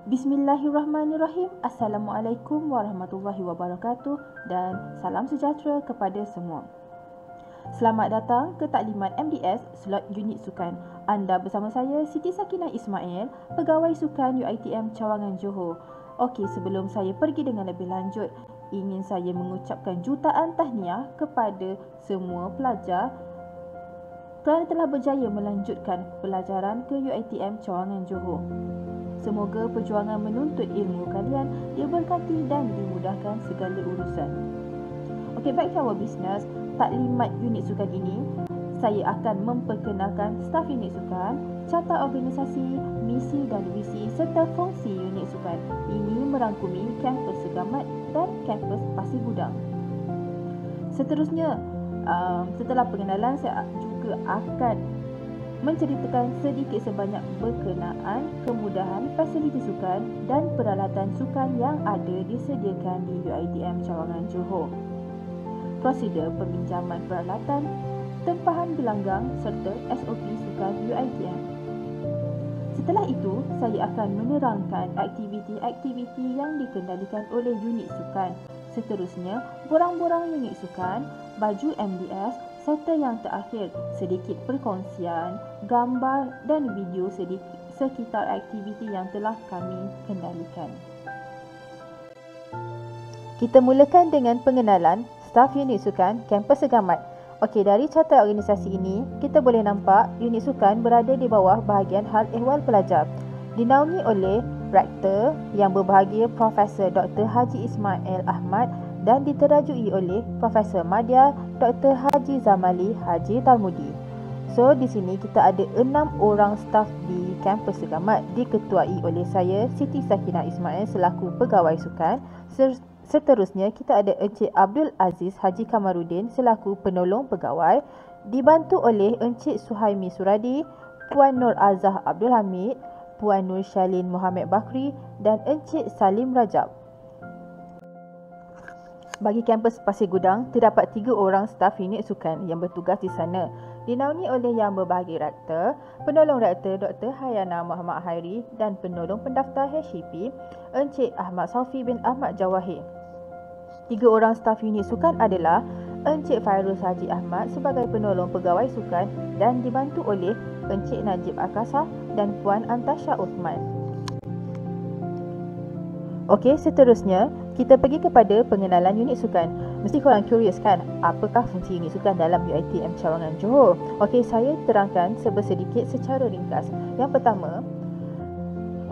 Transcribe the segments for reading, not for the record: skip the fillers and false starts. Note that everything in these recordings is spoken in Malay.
Bismillahirrahmanirrahim. Assalamualaikum warahmatullahi wabarakatuh dan salam sejahtera kepada semua. Selamat datang ke taklimat MDS slot unit sukan. Anda bersama saya Siti Sakinah Ismail, pegawai sukan UiTM Cawangan Johor. Okey, sebelum saya pergi dengan lebih lanjut, ingin saya mengucapkan jutaan tahniah kepada semua pelajar kerana telah berjaya melanjutkan pelajaran ke UiTM Cawangan Johor. Semoga perjuangan menuntut ilmu kalian diberkati dan dimudahkan segala urusan. Okey, back to our business. Taklimat unit sukan ini, saya akan memperkenalkan staf unit sukan, carta organisasi, misi dan visi serta fungsi unit sukan. Ini merangkumi kampus Segamat dan kampus Pasir Gudang. Seterusnya, setelah pengenalan, saya juga akan menceritakan sedikit sebanyak berkenaan kemudahan fasiliti sukan dan peralatan sukan yang ada disediakan di UiTM Cawangan Johor. Prosedur peminjaman peralatan, tempahan gelanggang serta SOP sukan UiTM. Setelah itu, saya akan menerangkan aktiviti-aktiviti yang dikendalikan oleh unit sukan. Seterusnya, borang-borang unit sukan, baju MDS serta yang terakhir, sedikit perkongsian, gambar dan video sekitar aktiviti yang telah kami kendalikan. Kita mulakan dengan pengenalan staf unit sukan kampus Segamat. Okey, dari carta organisasi ini, kita boleh nampak unit sukan berada di bawah bahagian hal ehwal pelajar. Dinaungi oleh Rektor yang berbahagia Profesor Dr. Haji Ismail Ahmad dan diterajui oleh Profesor Madya Dr. Haji Zamali Haji Talmudi. So, di sini kita ada 6 orang staf di kampus Segamat diketuai oleh saya, Siti Sakinah Ismail selaku pegawai sukan. Seterusnya, kita ada Encik Abdul Aziz Haji Kamarudin selaku penolong pegawai, dibantu oleh Encik Suhaimi Suradi, Puan Nur Azah Abdul Hamid, Puan Nur Syalin Muhammad Bakri dan Encik Salim Rajab. Bagi kampus Pasir Gudang, terdapat 3 orang staf unit sukan yang bertugas di sana. Dinaungi oleh Yang Berbahagia Rektor, Penolong Rektor Dr. Hayana Muhammad Hairi dan Penolong Pendaftar HCP, Encik Ahmad Saufi bin Ahmad Jawahir. 3 orang staf unit sukan adalah Encik Fairuz Haji Ahmad sebagai penolong pegawai sukan dan dibantu oleh Encik Najib Akasa dan Puan Antasha Uthman. Okey, seterusnya kita pergi kepada pengenalan unit sukan. Mesti korang curious kan, apakah fungsi unit sukan dalam UiTM Cawangan Johor? Okey, saya terangkan sedikit secara ringkas. Yang pertama,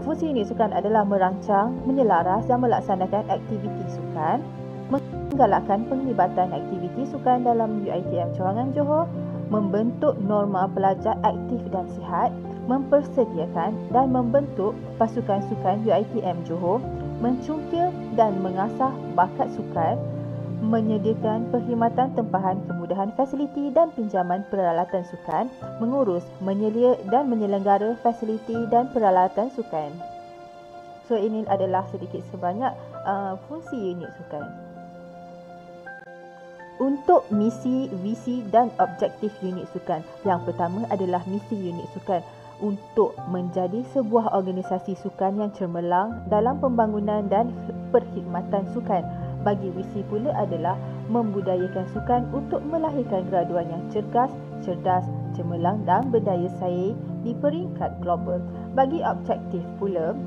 fungsi unit sukan adalah merancang, menyelaras dan melaksanakan aktiviti sukan, menggalakkan penglibatan aktiviti sukan dalam UiTM Cawangan Johor, membentuk norma pelajar aktif dan sihat, mempersediakan dan membentuk pasukan sukan UiTM Johor, mencungkil dan mengasah bakat sukan, menyediakan perkhidmatan tempahan kemudahan fasiliti dan pinjaman peralatan sukan, mengurus, menyelia dan menyelenggara fasiliti dan peralatan sukan. So, ini adalah sedikit sebanyak fungsi unit sukan. Untuk misi, visi dan objektif unit sukan. Yang pertama adalah misi unit sukan, untuk menjadi sebuah organisasi sukan yang cemerlang dalam pembangunan dan perkhidmatan sukan. Bagi visi pula adalah membudayakan sukan untuk melahirkan graduan yang cergas, cerdas, cemerlang dan berdaya saing di peringkat global. Bagi objektif pula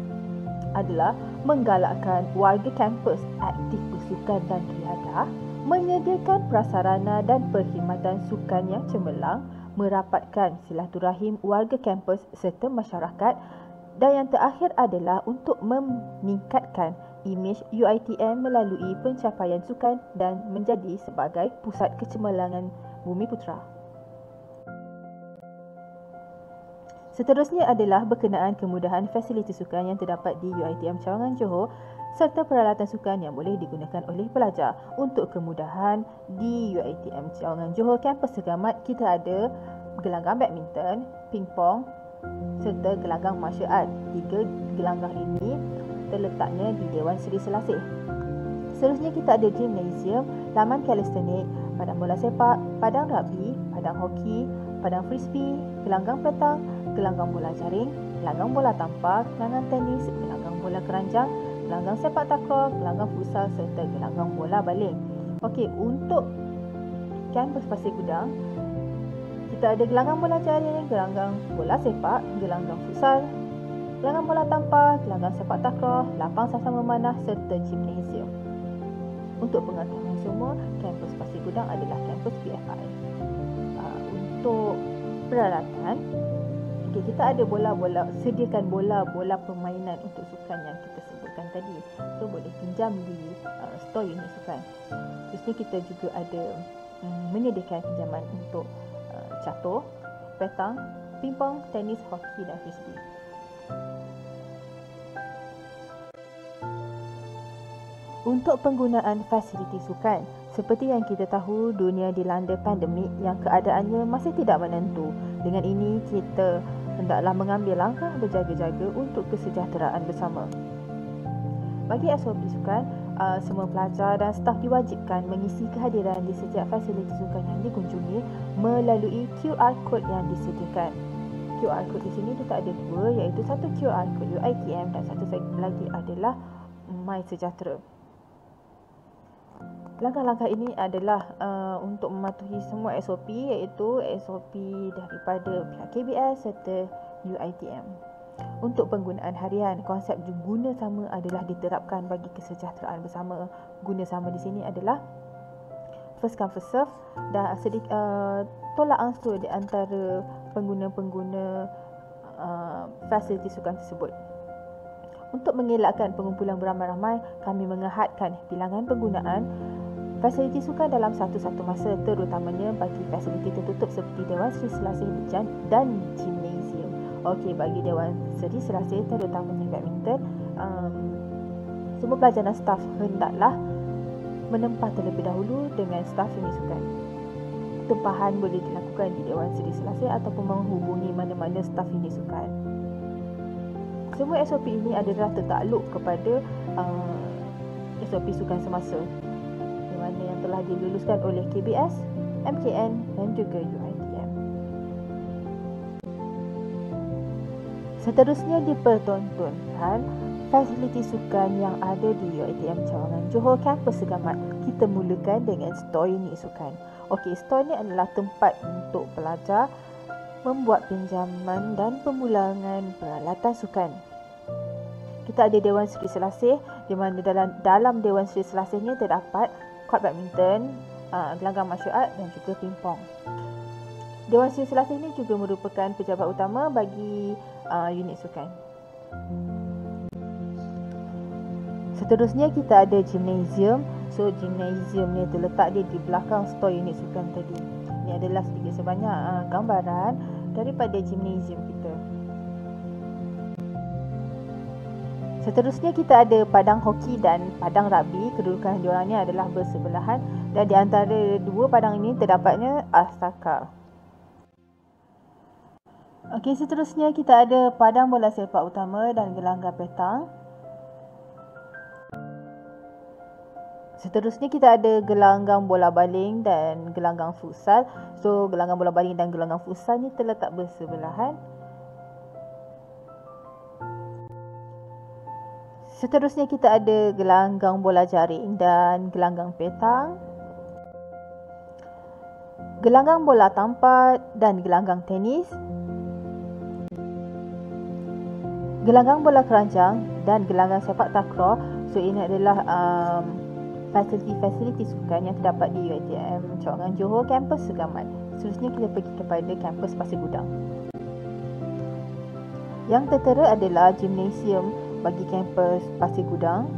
adalah menggalakkan warga kampus aktif bersukan dan riadah, menyediakan prasarana dan perkhidmatan sukan yang cemerlang, merapatkan silaturahim warga kampus serta masyarakat, dan yang terakhir adalah untuk meningkatkan imej UiTM melalui pencapaian sukan dan menjadi sebagai pusat kecemerlangan Bumiputera. Seterusnya adalah berkenaan kemudahan fasiliti sukan yang terdapat di UiTM Cawangan Johor serta peralatan sukan yang boleh digunakan oleh pelajar. Untuk kemudahan di UiTM Cawangan Johor kampus Segamat, kita ada gelanggang badminton, pingpong serta gelanggang martial art. 3 gelanggang ini terletaknya di Dewan Seri Selasih. Seterusnya kita ada gimnasium, laman kalistenik, padang bola sepak, padang rugby, padang hoki, padang frisbee, gelanggang petang, gelanggang bola jaring, gelanggang bola tampar, gelanggang tenis, gelanggang bola keranjang, gelanggang sepak takraw, gelanggang futsal serta gelanggang bola baling. Okey, untuk kampus Pasir Gudang, kita ada gelanggang bola jaring, gelanggang bola sepak, gelanggang futsal, gelanggang bola tampar, gelanggang sepak takraw, lapang sasar memanah serta gimnasium. Untuk pengetahuan semua, kampus Pasir Gudang adalah kampus PFI. Untuk peralatan, kita ada sediakan bola-bola permainan untuk sukan yang kita sebutkan tadi. So, boleh pinjam di store unit sukan. Terusnya kita juga ada menyediakan pinjaman untuk catur, petang, pingpong, tenis, hoki dan frisbee. Untuk penggunaan fasiliti sukan, seperti yang kita tahu, dunia dilanda pandemik yang keadaannya masih tidak menentu. Dengan ini, kita hendaklah mengambil langkah berjaga-jaga untuk kesejahteraan bersama. Bagi SOP sukan, semua pelajar dan staf diwajibkan mengisi kehadiran di setiap fasiliti sukan yang dikunjungi melalui QR code yang disediakan. QR code di sini kita ada dua, iaitu satu QR code UiTM dan satu lagi adalah MySejahtera. Langkah-langkah ini adalah untuk mematuhi semua SOP, iaitu SOP daripada pihak KBS serta UiTM. Untuk penggunaan harian, konsep guna sama adalah diterapkan bagi kesejahteraan bersama. Guna sama di sini adalah first come first serve dan tolak ansur di antara pengguna-pengguna fasiliti sukan tersebut. Untuk mengelakkan pengumpulan beramai-ramai, kami menghadkan bilangan penggunaan fasiliti sukan dalam satu-satu masa, terutamanya bagi fasiliti tertutup seperti Dewan Seri Selasih dan gimnasium. Okey, bagi Dewan Seri Selasih terutamanya badminton, semua pelajar dan staf hendaklah menempah terlebih dahulu dengan staf unit sukan. Tempahan boleh dilakukan di Dewan Seri Selasih ataupun menghubungi mana-mana staf unit sukan. Semua SOP ini adalah tertakluk kepada SOP sukan semasa, di mana yang telah diluluskan oleh KBS, MKN dan juga UiTM. Seterusnya dipertontonkan fasiliti sukan yang ada di UiTM Cawangan Johor Kampus Segamat. Kita mulakan dengan store unit sukan. Okey, store ni adalah tempat untuk pelajar membuat pinjaman dan pemulangan peralatan sukan. Kita ada Dewan Seri Selasih, di mana dalam Dewan Seri Selasih ni terdapat kort badminton, gelanggang martial art dan juga pingpong. Dewan Seri Selasih ini juga merupakan pejabat utama bagi unit sukan. Seterusnya kita ada gimnasium. So, gimnasium ni terletak di belakang store unit sukan tadi. Ini adalah sedikit sebanyak gambaran daripada gimnasium kita. Seterusnya kita ada padang hoki dan padang rugby. Kedudukan diorang ni adalah bersebelahan dan di antara dua padang ini terdapatnya astaka. Okey, seterusnya kita ada padang bola sepak utama dan gelanggang petang. Seterusnya kita ada gelanggang bola baling dan gelanggang futsal. So, gelanggang bola baling dan gelanggang futsal ni terletak bersebelahan. Seterusnya kita ada gelanggang bola jaring dan gelanggang petang, gelanggang bola tampar dan gelanggang tenis, gelanggang bola keranjang dan gelanggang sepak takraw. So, ini adalah fasiliti-fasiliti sukan yang terdapat di UiTM Cawangan Johor Kampus Segamat. Seterusnya kita pergi kepada kampus Pasir Gudang. Yang tertera adalah gimnasium bagi kampus Pasir Gudang.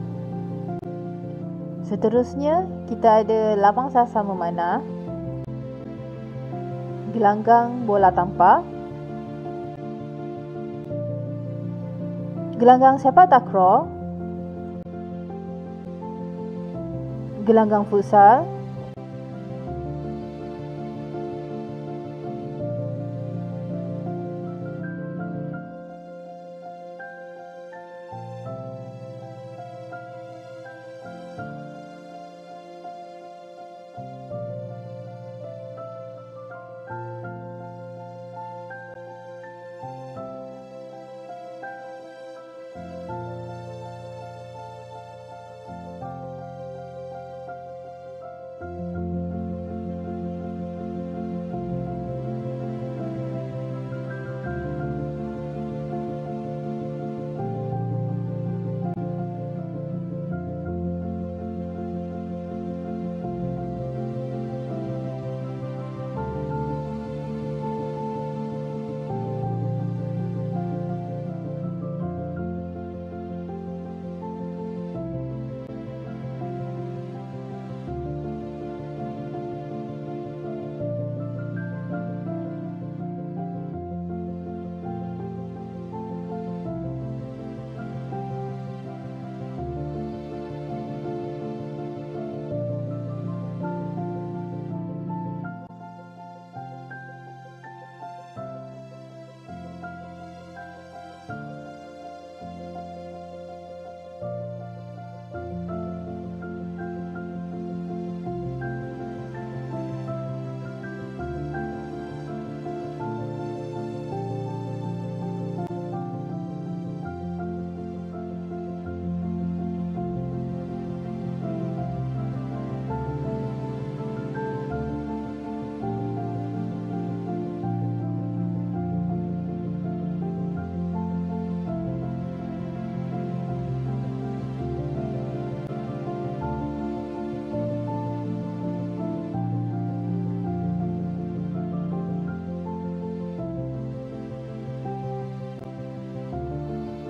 Seterusnya kita ada lapang sasar memanah, gelanggang bola tampar, gelanggang sepak takraw, gelanggang futsal,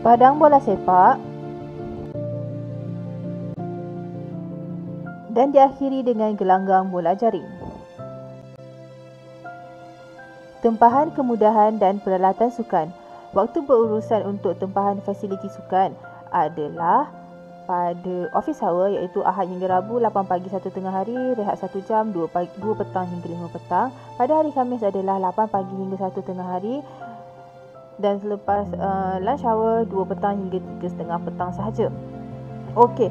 padang bola sepak dan diakhiri dengan gelanggang bola jaring. Tempahan kemudahan dan peralatan sukan. Waktu berurusan untuk tempahan fasiliti sukan adalah pada office hour, iaitu Ahad hingga Rabu 8 pagi 1 tengah hari, rehat 1 jam 2 petang hingga 5 petang. Pada hari Khamis adalah 8 pagi hingga 1 tengah hari dan selepas lunch hour 2 petang hingga 3.30 petang sahaja. Okey,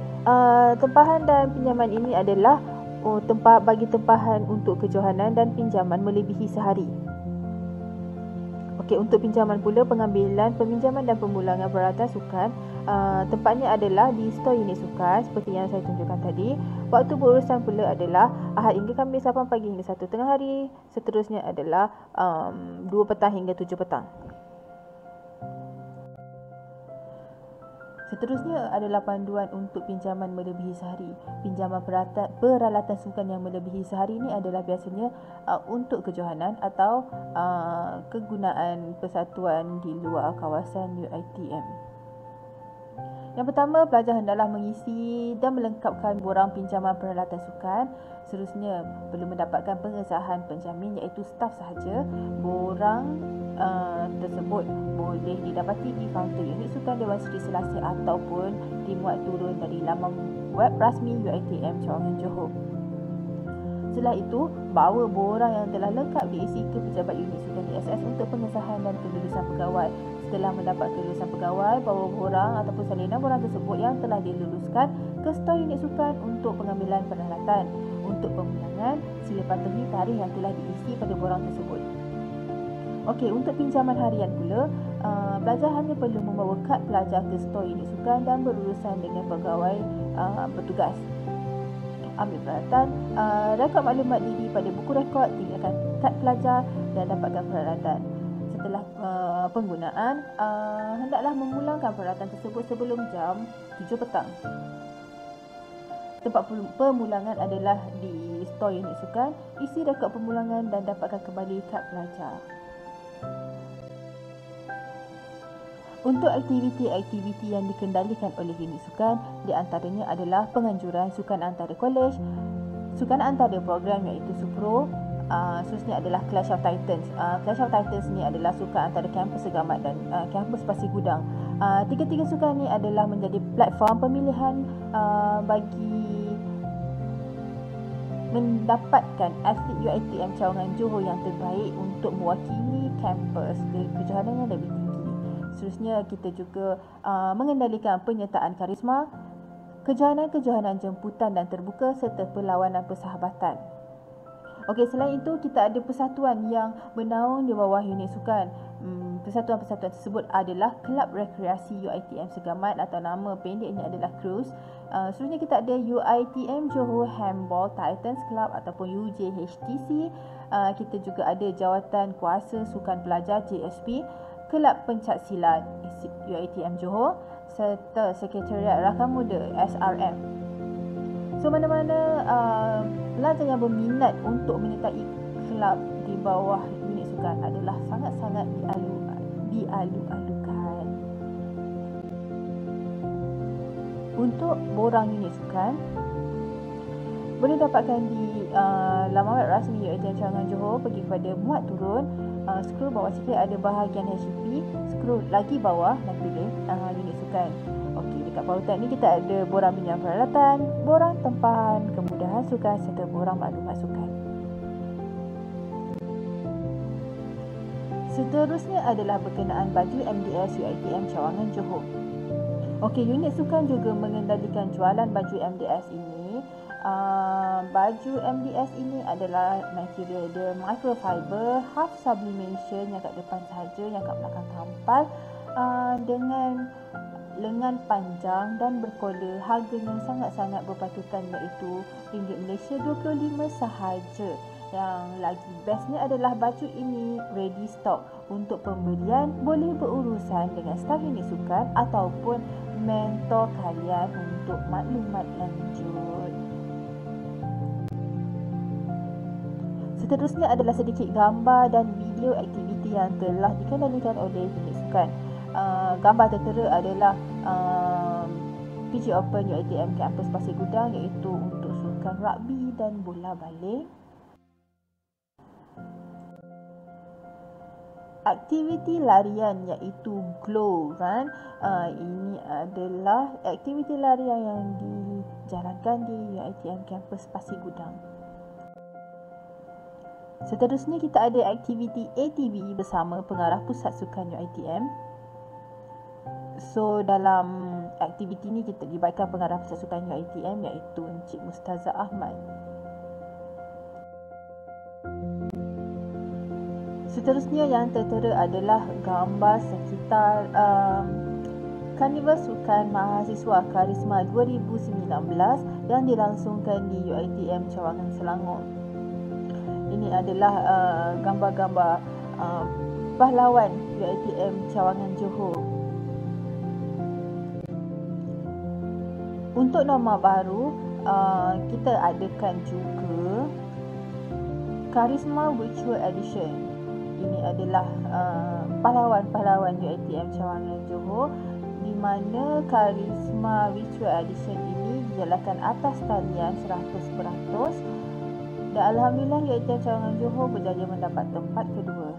tempahan dan pinjaman ini adalah bagi tempahan untuk kejohanan dan pinjaman melebihi sehari. Okey, untuk pinjaman pula, pengambilan, peminjaman dan pemulangan peralatan sukan, tempatnya adalah di stor unit sukan seperti yang saya tunjukkan tadi. Waktu berurusan pula adalah Ahad hingga Khamis 8 pagi hingga 1 tengah hari. Seterusnya adalah 2 petang hingga 7 petang. Seterusnya adalah panduan untuk pinjaman melebihi sehari. Pinjaman peralatan sukan yang melebihi sehari ini adalah biasanya untuk kejohanan atau kegunaan persatuan di luar kawasan UiTM. Yang pertama, pelajar hendaklah mengisi dan melengkapkan borang pinjaman peralatan sukan. Seterusnya, perlu mendapatkan pengesahan penjamin iaitu staf sahaja. Borang tersebut boleh didapati di kaunter unit sukan Dewan Seri Selassie ataupun dimuat turun dari laman web rasmi UiTM Cawangan Johor. Setelah itu, bawa borang yang telah lengkap diisi ke pejabat unit sukan DSS untuk pengesahan dan kelulusan pegawai. Setelah mendapat kelulusan pegawai, bawa borang ataupun salinan borang tersebut yang telah diluluskan ke stor unit sukan untuk pengambilan peralatan. Untuk pemulangan, sila patuhi tarikh yang telah diisi pada borang tersebut. Okey, untuk pinjaman harian pula, pelajar hanya perlu membawa kad pelajar ke stor unit sukan dan berurusan dengan pegawai bertugas. Ambil peralatan, rekod maklumat diri pada buku rekod, tinggalkan kad pelajar dan dapatkan peralatan. Setelah penggunaan, hendaklah memulangkan peralatan tersebut sebelum jam 7 petang. Tempat pemulangan adalah di stor unit sukan. Isi rekod pemulangan dan dapatkan kembali kad pelajar. Untuk aktiviti-aktiviti yang dikendalikan oleh unit sukan, di antaranya adalah penganjuran sukan antara kolej, sukan antara program iaitu SUPRO. Seterusnya adalah Clash of Titans. Clash of Titans ni adalah sukan antara kampus Segamat dan kampus Pasir Gudang. Tiga-tiga sukan ni adalah menjadi platform pemilihan bagi mendapatkan atlet UiTM Cawangan Johor yang terbaik untuk mewakili kampus ke kejohanan yang lebih tinggi. Seterusnya, kita juga mengendalikan penyertaan karisma, kejohanan-kejohanan jemputan dan terbuka serta perlawanan persahabatan. Okey, selain itu kita ada persatuan yang bernaung di bawah unit sukan. Persatuan-persatuan tersebut adalah Kelab Rekreasi UiTM Segamat atau nama pendeknya adalah KRUS. Seterusnya kita ada UiTM Johor Handball Titans Club ataupun UJHTC. Kita juga ada Jawatan Kuasa Sukan Pelajar JSP, Kelab Pencak Silat UiTM Johor serta Sekretariat Rakan Muda SRM. So, mana-mana pelajar yang berminat untuk menyertai kelab di bawah unit sukan adalah sangat-sangat dialu-alukan. Untuk borang unit sukan, boleh dapatkan di laman web rasmi UiTM Cawangan Johor. Pergi kepada muat turun, scroll bawah sikit ada bahagian HCP, scroll lagi bawah dan pilih unit sukan. Okey, dekat pautan ni kita ada borang pinjaman peralatan, borang tempahan kemudahan sukan serta borang maklumat sukan. Seterusnya adalah berkenaan baju MDS UiTM Cawangan Johor. Okey, unit sukan juga mengendalikan jualan baju MDS ini. Baju MDS ini adalah material dia microfiber, half sublimation yang kat depan sahaja, yang kat belakang tampal, dengan lengan panjang dan berkola. Harganya sangat-sangat berpatutan iaitu ringgit Malaysia 25 sahaja. Yang lagi bestnya adalah baju ini ready stock. Untuk pembelian boleh berurusan dengan staf unit sukan ataupun mentor kalian untuk maklumat lanjut. Seterusnya adalah sedikit gambar dan video aktiviti yang telah dikendalikan oleh unit sukan. gambar tertera adalah PG Open UiTM Kampus Pasir Gudang, iaitu untuk sukan rugby dan bola baling. Aktiviti larian iaitu GLOW kan. Ini adalah aktiviti larian yang dijalankan di UiTM Kampus Pasir Gudang. Seterusnya kita ada aktiviti ATV bersama pengarah pusat sukan UiTM. So dalam aktiviti ni kita libatkan pengarah pusat sukan UiTM iaitu Encik Mustazah Ahmad. Seterusnya yang tertera adalah gambar sekitar Karnival Sukan Mahasiswa Karisma 2019 yang dilangsungkan di UiTM Cawangan Selangor. Ini adalah gambar-gambar pahlawan UiTM Cawangan Johor. Untuk norma baru, kita adakan juga Karisma Virtual Edition. Ini adalah pahlawan-pahlawan UiTM Cawangan Johor, di mana Karisma Virtual Edition ini dijalankan atas talian 100%, dan alhamdulillah UiTM Cawangan Johor berjaya mendapat tempat kedua.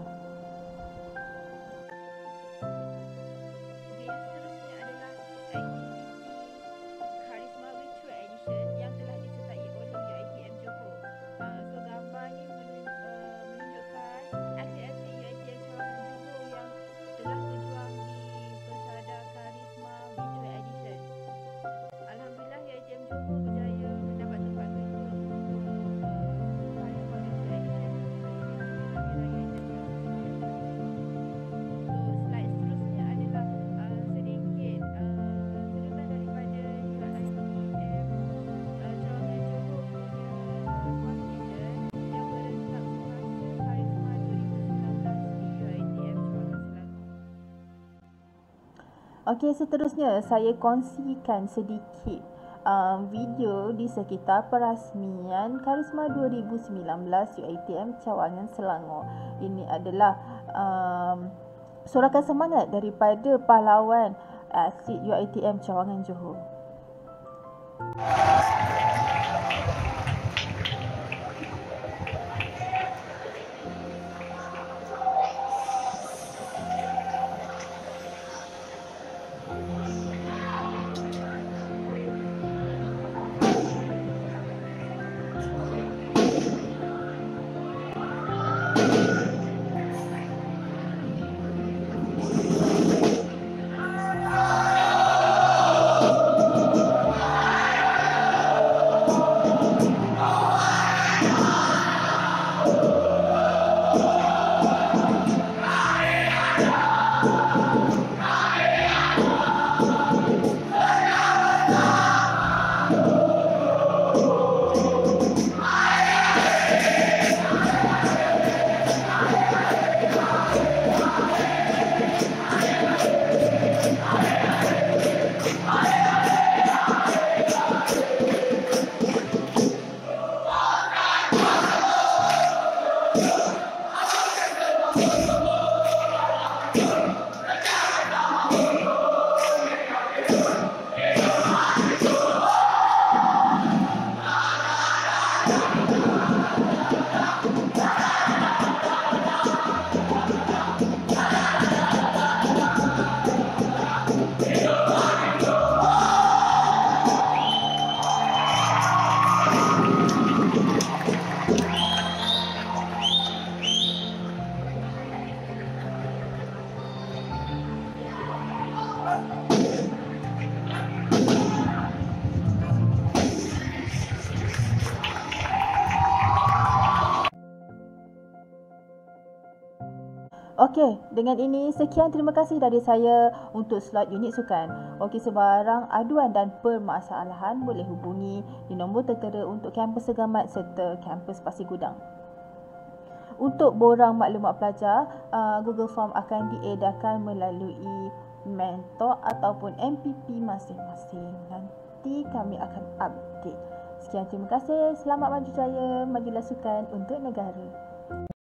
Okey, seterusnya saya kongsikan sedikit video di sekitar perasmian Karisma 2019 UiTM Cawangan Selangor. Ini adalah sorakan semangat daripada pahlawan atlet UiTM Cawangan Johor. Okey, dengan ini sekian, terima kasih dari saya untuk slot unit sukan. Okey, sebarang aduan dan permasalahan boleh hubungi di nombor tertera untuk kampus Segamat serta kampus Pasir Gudang. Untuk borang maklumat pelajar, Google Form akan diedarkan melalui mentor ataupun MPP masing-masing. Nanti kami akan update. Sekian, terima kasih. Selamat maju jaya, majulah sukan untuk negara.